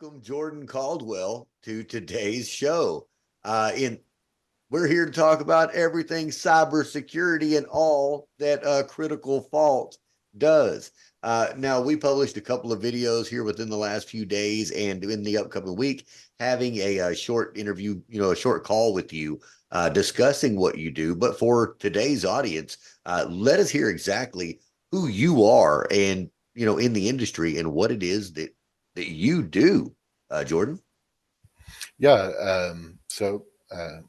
welcome Jordan Caldwell to today's show. In We're here to talk about everything cybersecurity and all that Critical Fault does. Now, we published a couple of videos here within the last few days, and in the upcoming week, having a short interview, a short call with you, discussing what you do. But for today's audience, let us hear exactly who you are and in the industry and what it is that you do, Jordan. Yeah.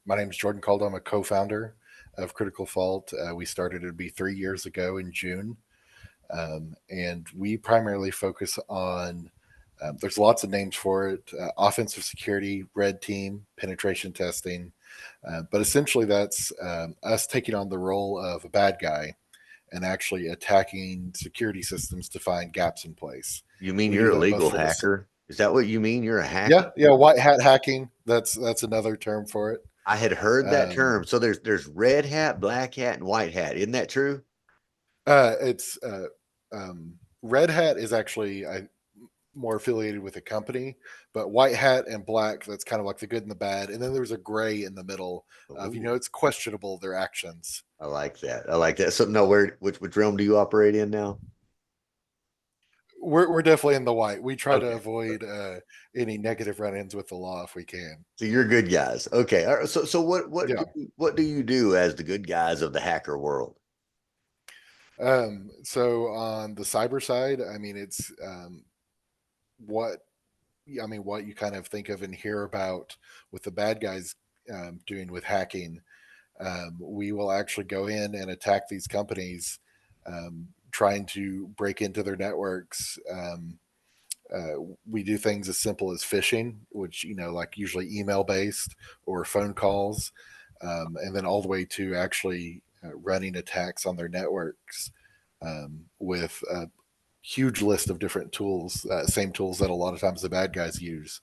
My name is Jordan Caldwell. I'm a co-founder of Critical Fault. We started it be 3 years ago in June, and we primarily focus on. There's lots of names for it: offensive security, red team, penetration testing. But essentially, that's us taking on the role of a bad guy and actually attacking security systems to find gaps in place. You mean We do you're a that both legal for the hacker? Is that what you mean? You're a hacker? yeah, white hat hacking. That's another term for it. I had heard that Um, term. So there's red hat, black hat, and white hat. Isn't that true? it's Red Hat is actually more affiliated with a company, but white hat and black, that's kind of like the good and the bad, and then there's a gray in the middle of Ooh, it's questionable their actions. I like that. I like that. So no, which realm do you operate in now? We're definitely in the white. We try to Okay. avoid any negative run-ins with the law if we can. So you're good guys. Okay. All right. So Yeah. what do you do as the good guys of the hacker world? So on the cyber side, I mean, it's what what you kind of think of and hear about with the bad guys doing with hacking. We will actually go in and attack these companies, trying to break into their networks. We do things as simple as phishing, which like usually email based or phone calls, and then all the way to actually running attacks on their networks with a huge list of different tools, same tools that a lot of times the bad guys use,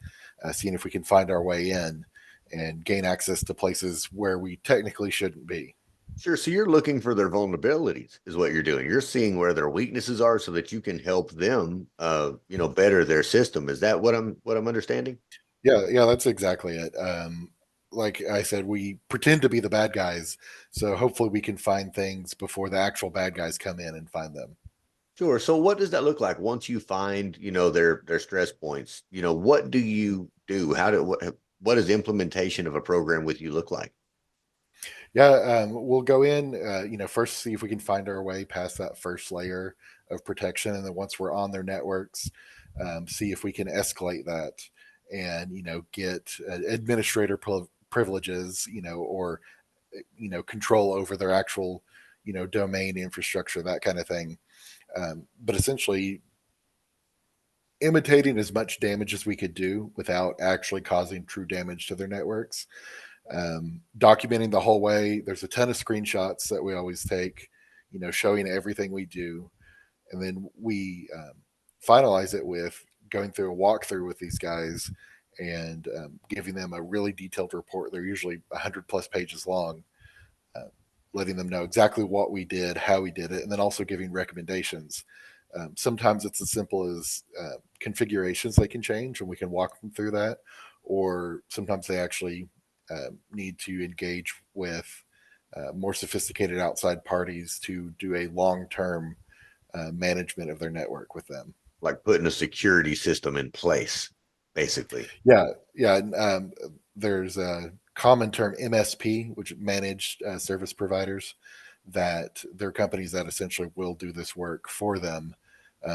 seeing if we can find our way in and gain access to places where we technically shouldn't be. Sure. So you're looking for their vulnerabilities, is what you're doing. You're seeing where their weaknesses are so that you can help them, better their system. Is that what I'm understanding? Yeah, that's exactly it. Like I said, we pretend to be the bad guys, so hopefully we can find things before the actual bad guys come in and find them. Sure. So what does that look like once you find, their stress points? What do you do? What does implementation of a program with you look like? Yeah, we'll go in, first see if we can find our way past that first layer of protection, and then once we're on their networks, see if we can escalate that and get administrator privileges, or control over their actual domain infrastructure, that kind of thing. But essentially, imitating as much damage as we could do without actually causing true damage to their networks, documenting the whole way. There's a ton of screenshots that we always take, showing everything we do, and then we finalize it with going through a walkthrough with these guys and giving them a really detailed report. They're usually 100 plus pages long, uh, letting them know exactly what we did, how we did it, and then also giving recommendations. Sometimes it's as simple as configurations they can change, and we can walk them through that. Or sometimes they actually need to engage with more sophisticated outside parties to do a long term management of their network with them. Like putting a security system in place, basically. Yeah. There's a common term MSP, which managed service providers, that they're companies that essentially will do this work for them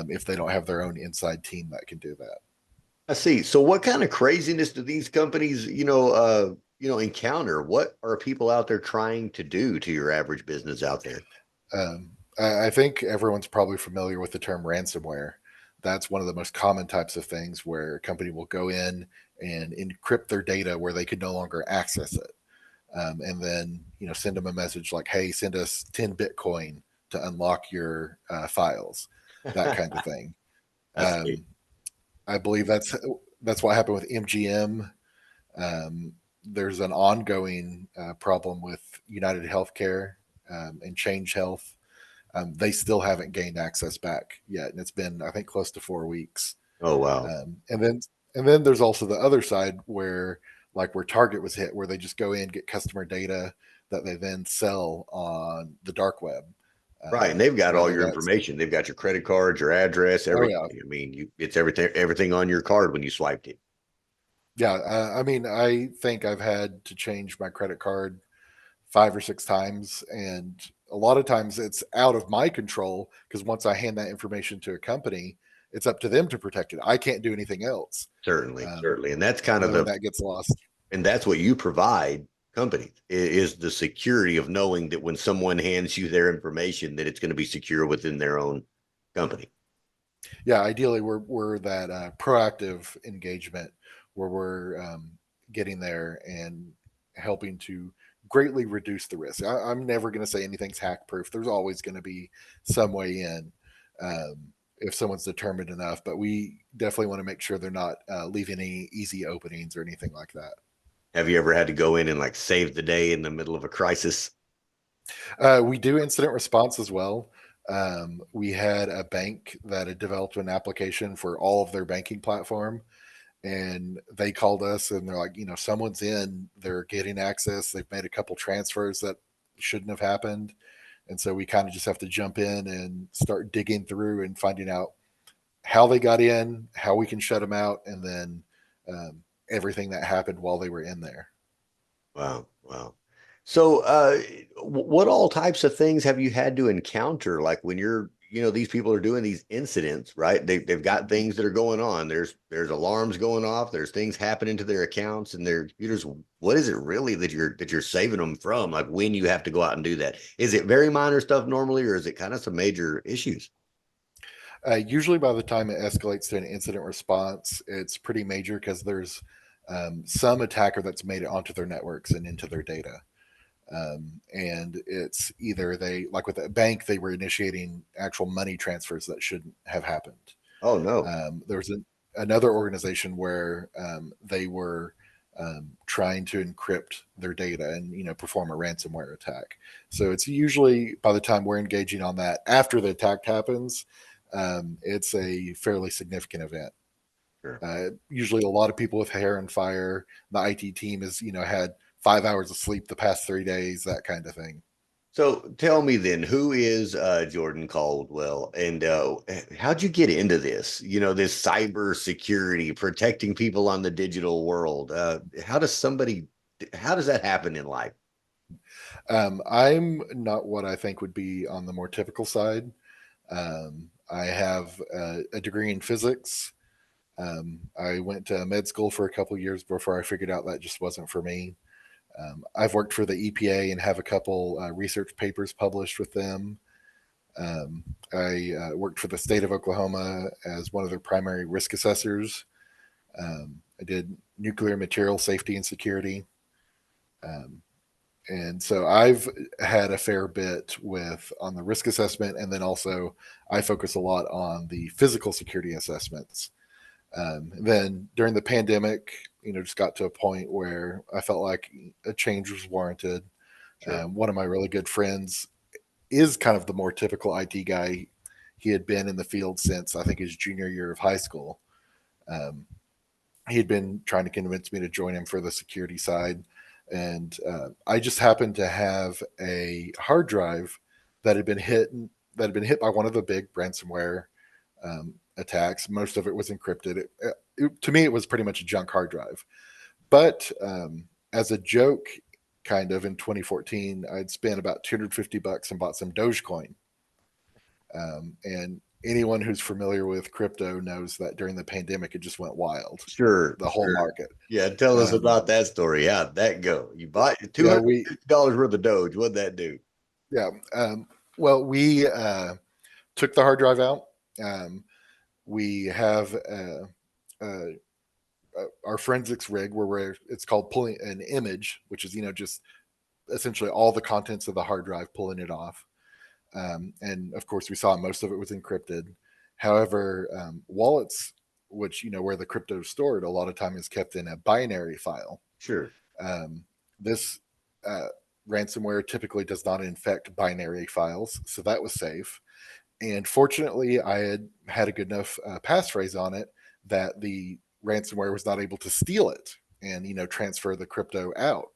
if they don't have their own inside team that can do that. I see. So what kind of craziness do these companies, encounter? What are people out there trying to do to your average business out there? I think everyone's probably familiar with the term ransomware. That's one of the most common types of things where a company will go in and encrypt their data where they could no longer access it. And then send them a message like, "Hey, send us 10 Bitcoin to unlock your files," that kind of thing. I see. Um, I believe that's what happened with MGM. There's an ongoing problem with United Healthcare and Change Health. They still haven't gained access back yet, and it's been, I think, close to 4 weeks. Oh wow. And then And then there's also the other side where, like where Target was hit, where they just go in, get customer data that they then sell on the dark web. Right, and they've got all Whether your that's, information. They've got your credit card, your address, oh yeah, everything. I mean, it's everything on your card when you swiped it. yeah. I mean, I think I've had to change my credit card 5 or 6 times, and a lot of times it's out of my control because once I hand that information to a company, it's up to them to protect it. I can't do anything else. Certainly, Um, certainly, and that's kind and of then when the that gets lost, and that's what you provide companies is the security of knowing that when someone hands you their information, that it's going to be secure within their own company. yeah, ideally we're that proactive engagement where we're getting there and helping to greatly reduce the risk. I'm never going to say anything's hack proof. There's always going to be some way in um, if someone's determined enough, but we definitely want to make sure they're not leaving any easy openings or anything like that. Have you ever had to go in and like save the day in the middle of a crisis? We do incident response as well. We had a bank that had developed an application for all of their banking platform, and they called us and they're like, someone's in, they're getting access, they've made a couple transfers that shouldn't have happened. And so we kind of just have to jump in and start digging through and finding out how they got in, how we can shut them out, and then everything that happened while they were in there. Wow, wow. So, what all types of things have you had to encounter? Like when these people are doing these incidents, right? They've got things that are going on. There's alarms going off. There's things happening to their accounts and their computers. What is it really that you're saving them from? Like when you have to go out and do that, is it very minor stuff normally, or is it kind of some major issues? Usually, by the time it escalates to an incident response, it's pretty major because there's some attacker that's made it onto their networks and into their data. And it's either they, like with a bank, they were initiating actual money transfers that shouldn't have happened. Oh no, There was another organization where they were trying to encrypt their data and perform a ransomware attack. So it's usually by the time we're engaging on that after the attack happens, it's a fairly significant event. sure. Usually, a lot of people with hair and fire. The IT team has had 5 hours of sleep the past 3 days, that kind of thing. So tell me then, who is Jordan Caldwell, and how'd you get into this? This cyber security, protecting people on the digital world. How does that happen in life? I'm not what I think would be on the more typical side. I have a degree in physics. I went to med school for a couple of years before I figured out that just wasn't for me. I've worked for the EPA and have a couple research papers published with them. I worked for the state of Oklahoma as one of their primary risk assessors. I did nuclear material safety and security. Um, and so I've had a fair bit with on the risk assessment, and then also I focus a lot on the physical security assessments. Then during the pandemic, just got to a point where I felt like a change was warranted. Sure. One of my really good friends is kind of the more typical IT guy. He had been in the field since I think his junior year of high school. Um, he had been trying to convince me to join him for the security side, and I just happened to have a hard drive that had been hit by one of the big ransomware attacks. Most of it was encrypted. To me, it was pretty much a junk hard drive. But as a joke, kind of in 2014, I'd spent about $250 and bought some Dogecoin. And anyone who's familiar with crypto knows that during the pandemic, it just went wild, Sure, the whole sure. market. Yeah, tell us Um, about that story. How'd that go? You bought two yeah, hundred we, dollars worth of Doge. What'd that do? yeah. Well, we took the hard drive out. Um, we have uh, our forensics rig where it's called pulling an image, which is just essentially all the contents of the hard drive, pulling it off. And of course, we saw most of it was encrypted. However, wallets, which where the crypto is stored, a lot of time is kept in a binary file. Sure. This uh, ransomware typically does not infect binary files, so that was safe. And fortunately, I had a good enough passphrase on it that the ransomware was not able to steal it and transfer the crypto out.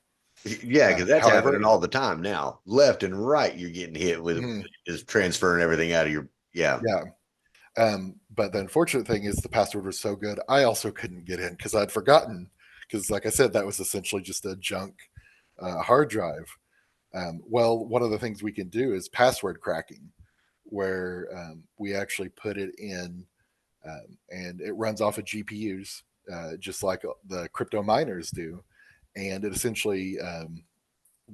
Yeah, because that's happening However, all the time now. Left and right, you're getting hit with mhm, is transferring everything out of your. Yeah, yeah. But the unfortunate thing is the password was so good, I also couldn't get in because I'd forgotten. Because, like I said, that was essentially just a junk hard drive. Well, one of the things we can do is password cracking, where we actually put it in and it runs off of GPUs, just like the crypto miners do. And it essentially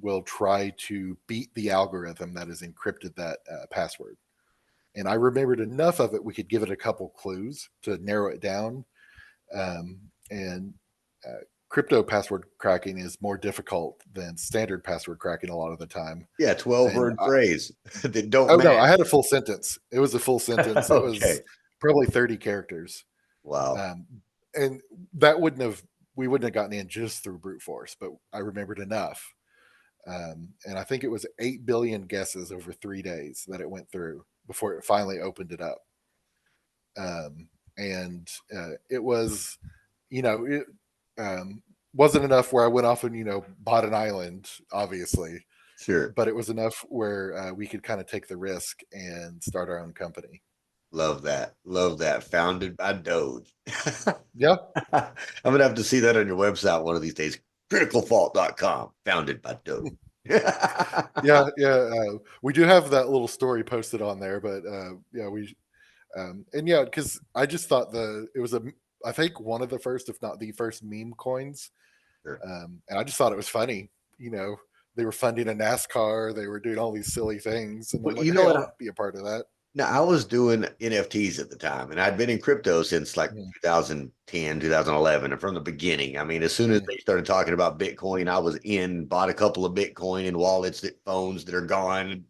will try to beat the algorithm that has encrypted that password. And I remembered enough of it, we could give it a couple clues to narrow it down. And crypto password cracking is more difficult than standard password cracking a lot of the time. yeah, 12 And word phrase that don't oh no, I match. had a full sentence. It was a full sentence. It was Okay, probably 30 characters. wow. Um, and that we wouldn't have gotten in just through brute force, but I remembered enough. And I think it was 8 billion guesses over 3 days that it went through before it finally opened it up. And it was, it wasn't enough where I went off and, bought an island, obviously, Sure. but it was enough where we could kind of take the risk and start our own company. Love that. Love that. Founded by Doge. Yeah. I'm gonna have to see that on your website one of these days. Criticalfault.com. Founded by Doge. Yeah. Yeah. We do have that little story posted on there, but yeah, and yeah, because I just thought it was I think one of the first, if not the first meme coins. Sure. And I just thought it was funny. You know, they were funding a NASCAR, they were doing all these silly things. And I'm Well, like, you know hey, I what? want to be a part of that. Now, I was doing NFTs at the time, and I'd been in crypto since like Mm, 2010, 2011, and from the beginning. I mean, as soon as mm, they started talking about Bitcoin, I was in, bought a couple of Bitcoin and wallets that phones that are gone.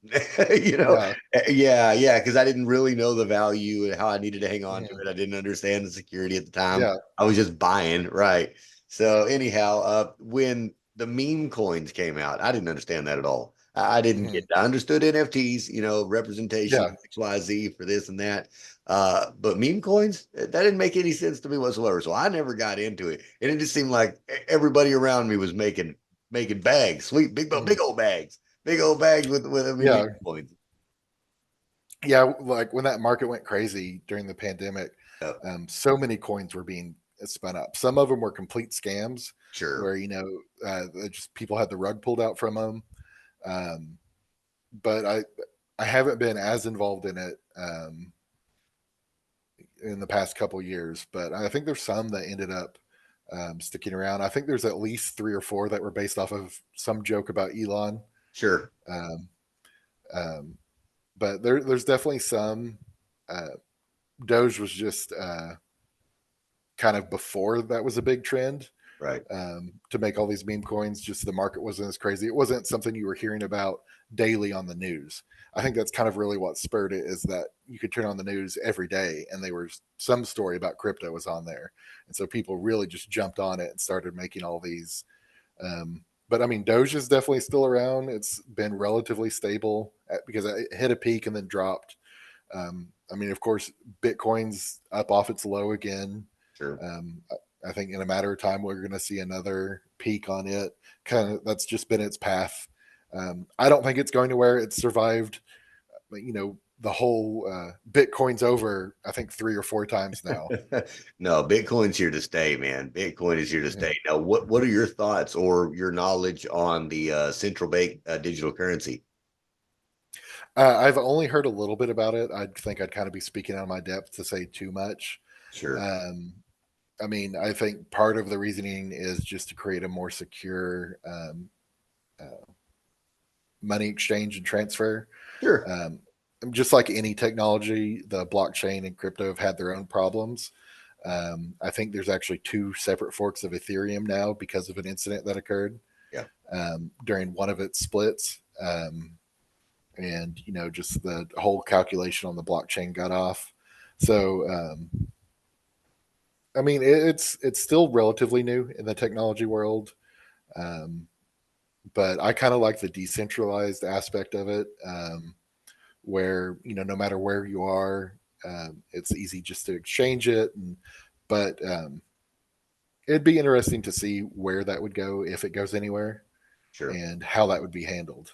you know, yeah. yeah, because I didn't really know the value and how I needed to hang on to Mm, it. I didn't understand the security at the time. yeah. I was just buying, right? So anyhow, when the meme coins came out, I didn't understand that at all. I didn't get. Mm, I understood NFTs, representation yeah. XYZ for this and that. But meme coins, that didn't make any sense to me whatsoever. So I never got into it, and it just seemed like everybody around me was making bags, sweet Mm, big old bags with meme yeah. coins. Yeah. Like when that market went crazy during the pandemic, Uh, so many coins were being spun up. Some of them were complete scams sure, where, just people had the rug pulled out from them. Um, but I haven't been as involved in it in the past couple years, but I think there's some that ended up sticking around. I think there's at least three or four that were based off of some joke about Elon. sure. Um, um, but there's definitely some. Uh, Doge was just kind of before that was a big trend Right. to make all these meme coins. Just the market wasn't as crazy. It wasn't something you were hearing about daily on the news. I think that's kind of really what spurred it is that you could turn on the news every day and they were some story about crypto was on there. And so people really just jumped on it and started making all these. But I mean, Doge is definitely still around. It's been relatively stable because it hit a peak and then dropped. I mean, of course, Bitcoin's up off its low again. Sure. Um, I think in a matter of time we're going to see another peak on it. Kind of that's just been its path. I don't think it's going to where it's survived. The whole Bitcoin's over. I think 3 or 4 times now. No, Bitcoin's here to stay, man. Bitcoin is here to Mhm. stay. Now, what are your thoughts or your knowledge on the central bank digital currency? I've only heard a little bit about it. I think I'd kind of be speaking out of my depth to say too much. Sure. Um, I mean, I think part of the reasoning is just to create a more secure uh, money exchange and transfer. Sure. Um, just like any technology, the blockchain and crypto have had their own problems. I think there's actually two separate forks of Ethereum now because of an incident that occurred Yeah. during one of its splits. And, just the whole calculation on the blockchain got off. So, I mean, it's still relatively new in the technology world. Um, but I kind of like the decentralized aspect of it, where no matter where you are, it's easy just to exchange it. But it'd be interesting to see where that would go if it goes anywhere Sure. and how that would be handled.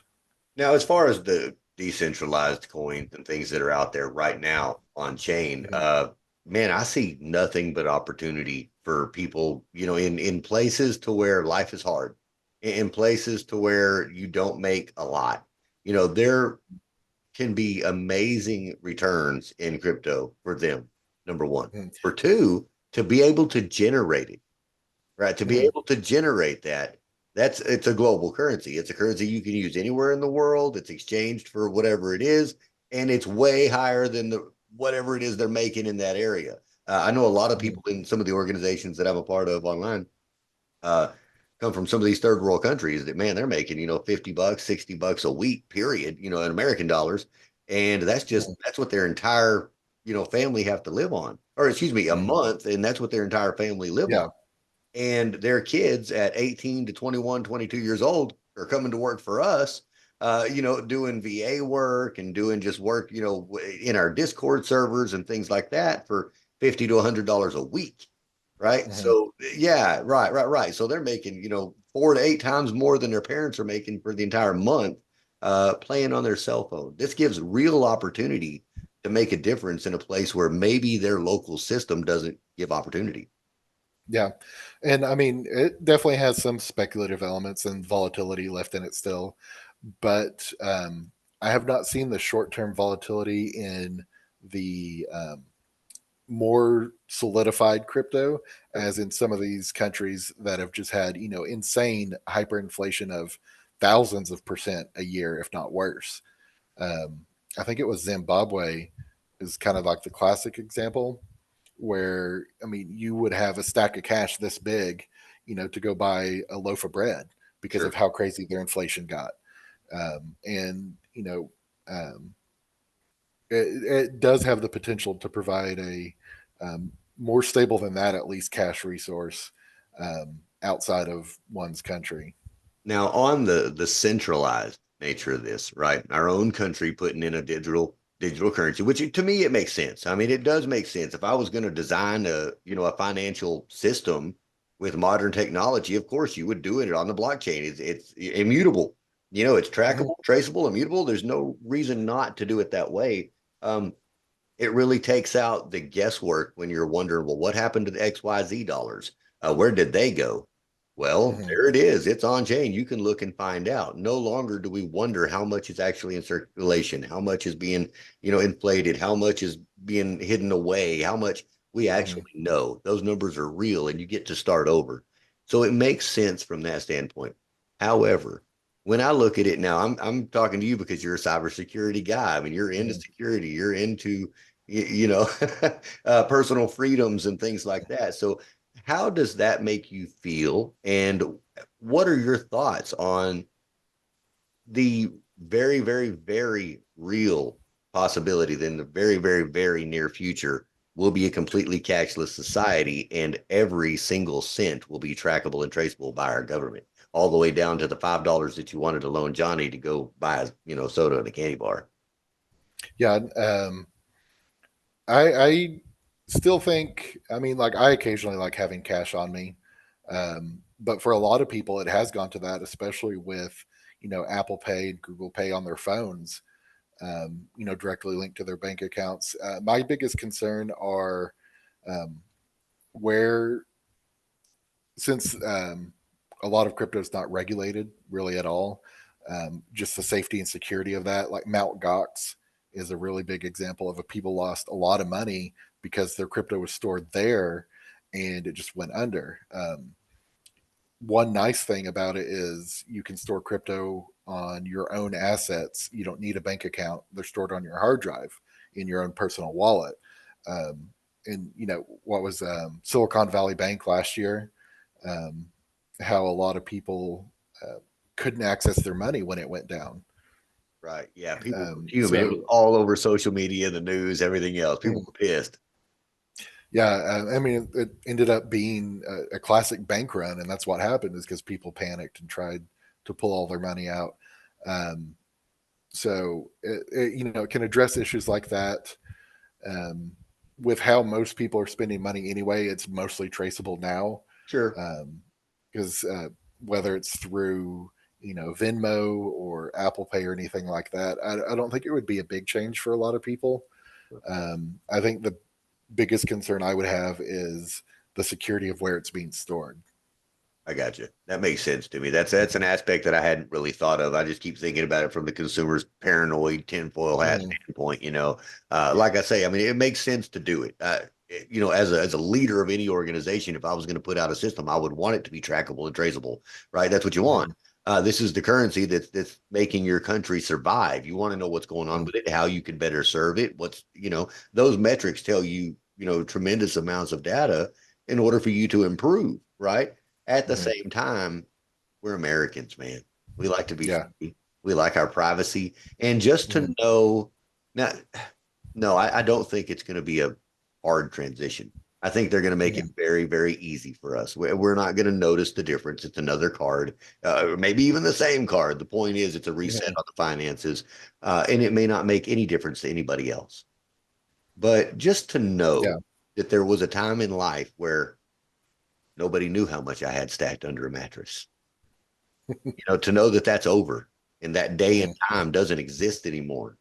Now, as far as the decentralized coins and things that are out there right now on chain, Mhm. man, I see nothing but opportunity for people, in places to where life is hard, in places to where you don't make a lot. There can be amazing returns in crypto for them, number one. Mhm. For two, to be able to generate it, right? To be Mhm. able to generate that, it's a global currency. It's a currency you can use anywhere in the world. It's exchanged for whatever it is, and it's way higher than the whatever it is they're making in that area. I know a lot of Mhm. people in some of the organizations that I'm a part of online uh, come from some of these third world countries that, man, they're making, $50, $60 a week, period, in American dollars. And Mhm. that's what their entire, family have to live on, or excuse me, a Mhm. month. And that's what their entire family live on. Yeah. And their kids at 18 to 21, 22 years old are coming to work for us, doing VA work and doing just work, in our Discord servers and things like that for 50 to $100 a week. Right. Mhm. So, yeah, right, right, right. So they're making, 4 to 8 times more than their parents are making for the entire month playing on their cell phone. This gives real opportunity to make a difference in a place where maybe their local system doesn't give opportunity. Yeah. And I mean, it definitely has some speculative elements and volatility left in it still, but I have not seen the short term volatility in the more solidified crypto Sure. as in some of these countries that have just had, insane hyperinflation of thousands of percent a year, if not worse. Um, I think it was Zimbabwe is kind of like the classic example where I mean you would have a stack of cash this big, to go buy a loaf of bread because of Sure. how crazy their inflation got. And um, it does have the potential to provide a more stable than that, at least cash resource outside of one's country. Now, on the centralized nature of this, right? Our own country putting in a digital currency, which to me it makes sense. I mean, it does make sense. If I was going to design a financial system with modern technology, of course you would do it on the blockchain. It's immutable. It's Mhm. trackable, traceable, immutable. There's no reason not to do it that way. Um, it really takes out the guesswork when you're wondering, well, what happened to the XYZ dollars? Where did they go? Well, Mhm. there it is. It's on chain. You can look and find out. No longer do we wonder how much is actually in circulation, how much is being, inflated, how much is being hidden away, how much we Mhm. actually know. Those numbers are real and you get to start over. So it makes sense from that standpoint. However, when I look at it now, I'm talking to you because you're a cybersecurity guy. I mean, you're into Mhm. security, you're into personal freedoms and things like that. So, how does that make you feel? And what are your thoughts on the very, very, very real possibility that in the very, very, very near future will be a completely cashless society and every single cent will be trackable and traceable by our government, all the way down to the $5 that you wanted to loan Johnny to go buy, soda and a candy bar? Yeah. I still think, I mean, like I occasionally like having cash on me. But for a lot of people, it has gone to that, especially with, Apple Pay and Google Pay on their phones, directly linked to their bank accounts. My biggest concern are um, where, since a lot of crypto is not regulated really at all, just the safety and security of that, like Mount Gox is a really big example of a people lost a lot of money because their crypto was stored there and it just went under. One nice thing about it is you can store crypto on your own assets. You don't need a bank account. They're stored on your hard drive in your own personal wallet. Um, and what was Silicon Valley Bank last year? Um, how a lot of people couldn't access their money when it went down. Right. Yeah. People were fuming. It was So all over social media, the news, everything else. People were pissed. yeah, I mean, it ended up being a classic bank run, and that's what happened is because people panicked and tried to pull all their money out. Um, so it can address issues like that. Um, with how most people are spending money anyway, it's mostly traceable now. Sure. Because whether it's through Venmo or Apple Pay or anything like that, I don't think it would be a big change for a lot of people. I think the biggest concern I would have is the security of where it's being stored. I got you. That makes sense to me. That's an aspect that I hadn't really thought of. I just keep thinking about it from the consumer's paranoid tinfoil hat Mm-hmm. standpoint. Like I say, I mean, it makes sense to do it. As a leader of any organization, if I was going to put out a system, I would want it to be trackable and traceable. Right? That's what you want. Mm-hmm. This is the currency that's making your country survive. You want to know what's going on with it, how you can better serve it. Those metrics tell you, tremendous amounts of data in order for you to improve. Right? At the Mm-hmm. same time, we're Americans, man. We like to be Yeah. free. We like our privacy. And just Mm-hmm. to know now, no, I don't think it's going to be a hard transition. I think they're going to make it Yeah. very, very easy for us. We're not going to notice the difference. It's another card, maybe even the same card. The point is, it's a reset Mm-hmm. on the finances, and it may not make any difference to anybody else. But just to know Yeah. that there was a time in life where nobody knew how much I had stacked under a mattress. To know that that's over and that day and Mm-hmm. time doesn't exist anymore.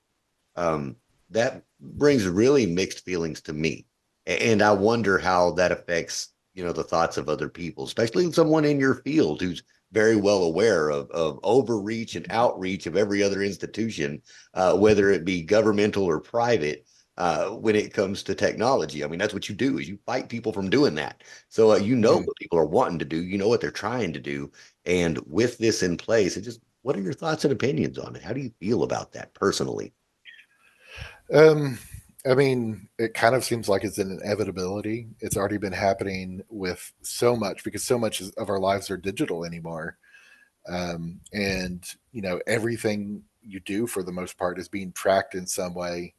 Um, that brings really mixed feelings to me. And I wonder how that affects, the thoughts of other people, especially someone in your field who's very well aware of overreach and outreach of every other institution, whether it be governmental or private, when it comes to technology. I mean, that's what you do is you fight people from doing that. So Mm-hmm. what people are wanting to do, what they're trying to do. And with this in place, what are your thoughts and opinions on it? How do you feel about that personally? Um, I mean, it kind of seems like it's an inevitability. It's already been happening with so much because so much of our lives are digital anymore. And everything you do for the most part is being tracked in some way.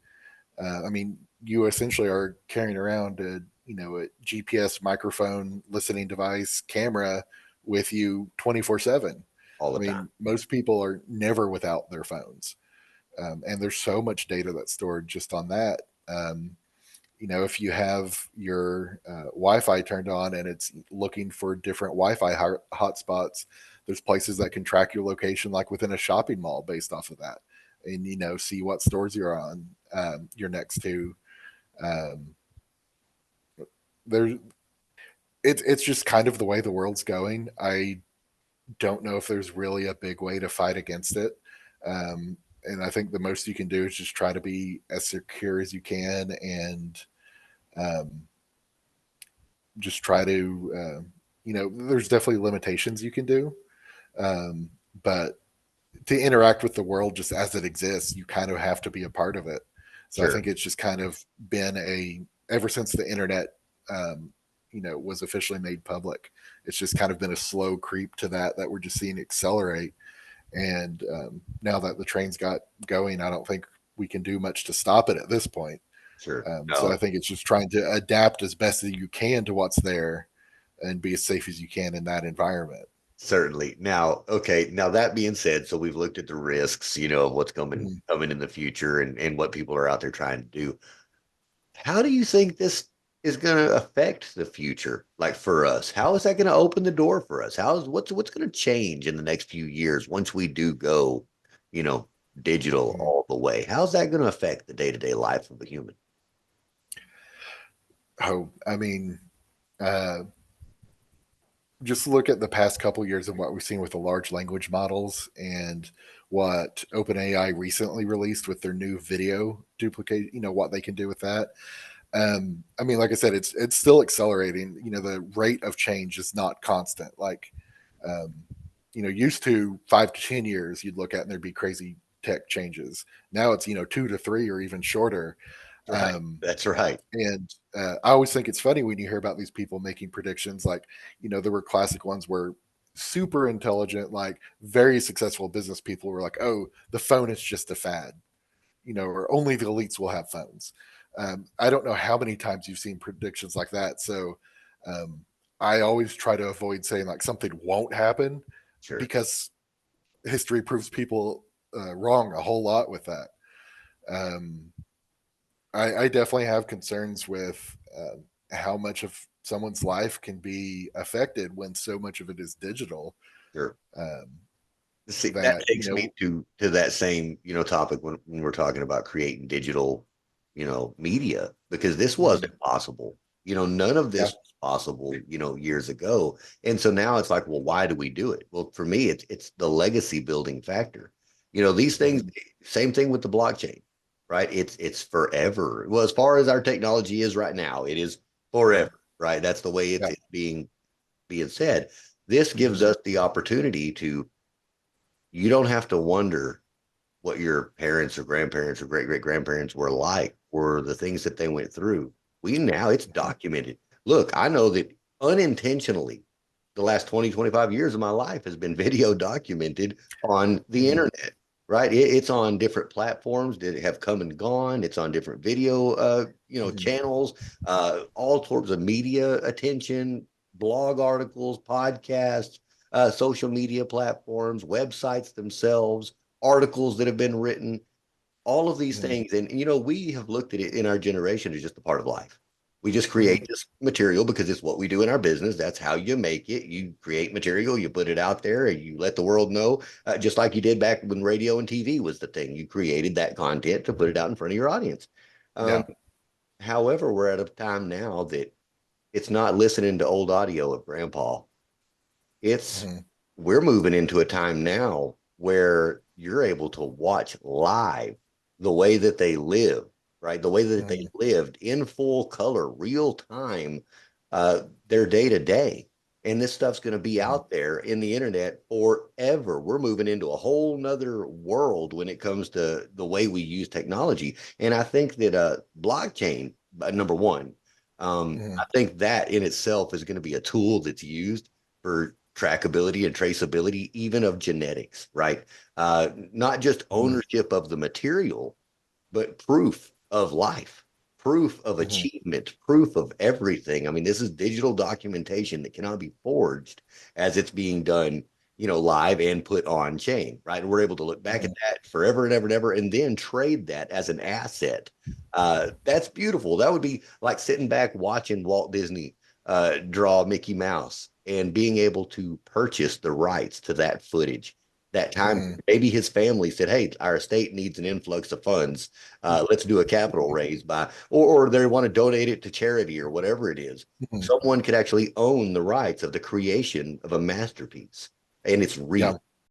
I mean, you essentially are carrying around a GPS microphone, listening device, camera with you 24/7. All I the time. mean, most people are never without their phones. And there's so much data that's stored just on that. Um, if you have your Wi-Fi turned on and it's looking for different Wi-Fi hotspots, there's places that can track your location, like within a shopping mall, based off of that, and see what stores you're next to. Um, there, it's just kind of the way the world's going. I don't know if there's really a big way to fight against it. And I think the most you can do is just try to be as secure as you can and um, just try to, there's definitely limitations you can do. Um, but to interact with the world just as it exists, you kind of have to be a part of it. So I Sure. think it's just kind of been ever since the internet, um, was officially made public, it's just kind of been a slow creep to that we're just seeing accelerate. And now that the train's got going, I don't think we can do much to stop it at this point. Sure. So No, I think it's just trying to adapt as best as you can to what's there and be as safe as you can in that environment. certainly. Now, okay. Now that being said, so we've looked at the risks, of what's coming Mhm. coming in the future and what people are out there trying to do. How do you think this is going to affect the future? Like for us, how is that going to open the door for us? What's going to change in the next few years once we do go, you know, digital Mhm. all the way? How's that going to affect the day-to-day life of a human? Oh, I mean, uh, just look at the past couple years and what we've seen with the large language models and what OpenAI recently released with their new video duplicate. What they can do with that. I mean, like I said, it's still accelerating. The rate of change is not constant. Like, um, used to 5 to 10 years, you'd look at and there'd be crazy tech changes. Now it's 2 to 3 or even shorter. Right. Um, That's right. and I always think it's funny when you hear about these people making predictions. Like, there were classic ones where super intelligent, like very successful business people were like, "Oh, the phone is just a fad," or only the elites will have phones. I don't know how many times you've seen predictions like that. So um, I always try to avoid saying like something won't happen Sure. because history proves people wrong a whole lot with that. Um, I definitely have concerns with how much of someone's life can be affected when so much of it is digital. Sure. Um, See, that that takes me to that same, topic when we're talking about creating digital, media, because this mhm, wasn't possible. None of yeah, this was possible, years ago. And so now it's like, well, why do we do it? Well, for me, it's the legacy building factor. These things, mhm, same thing with the blockchain, right? It's forever. Well, as far as our technology is right now, it is mhm, forever, right? That's the way yeah, it's being said. This gives mhm, us the opportunity to you don't have to wonder what your parents or grandparents or great great grandparents were like or the things that they went through. It's mhm, documented. Look, I know that unintentionally, the last 20, 25 years of my life has been video documented on the mhm, internet, right? It's on different platforms that have come and gone. It's on different video, mhm, channels, all sorts of media attention, blog articles, podcasts, social media platforms, websites themselves, articles that have been written, all of these mhm, things. And, we have looked at it in our generation as just a part of life. We just mhm, create this material because it's what we do in our business. That's how you make it. You create material, you put it out there, and you let the world know, just like you did back when radio and TV was the thing. You created that content to put it out in front of your audience. Um, yeah, However, we're at a time now that it's not listening to old audio of grandpa. It's mhm, we're moving into a time now where you're able to watch live the way that they live, right? The way that they mhm, lived in full color, real time, their day to day. And this stuff's going to be mhm, out there in the internet forever. We're moving into a whole nother world when it comes to the way we use technology. And I think that blockchain, number one, mhm, I think that in itself is going to be a tool that's used for trackability and traceability, even of genetics, right? Not just mhm, ownership of the material, but proof of life, proof of mhm, achievement, proof of everything. I mean, this is digital documentation that cannot be forged as it's being done, live and put on chain, right? And we're able to look back at mhm, that forever and ever and ever, and then trade that as an asset. That's beautiful. That would be like sitting back watching Walt Disney draw Mickey Mouse and being able to purchase the rights to that footage. That time, mhm, maybe his family said, "Hey, our estate needs an influx of funds. Let's do a capital raise or they want to donate it to charity or whatever it is." mhm, Someone could actually own the rights of the creation of a masterpiece, and it's yeah, real.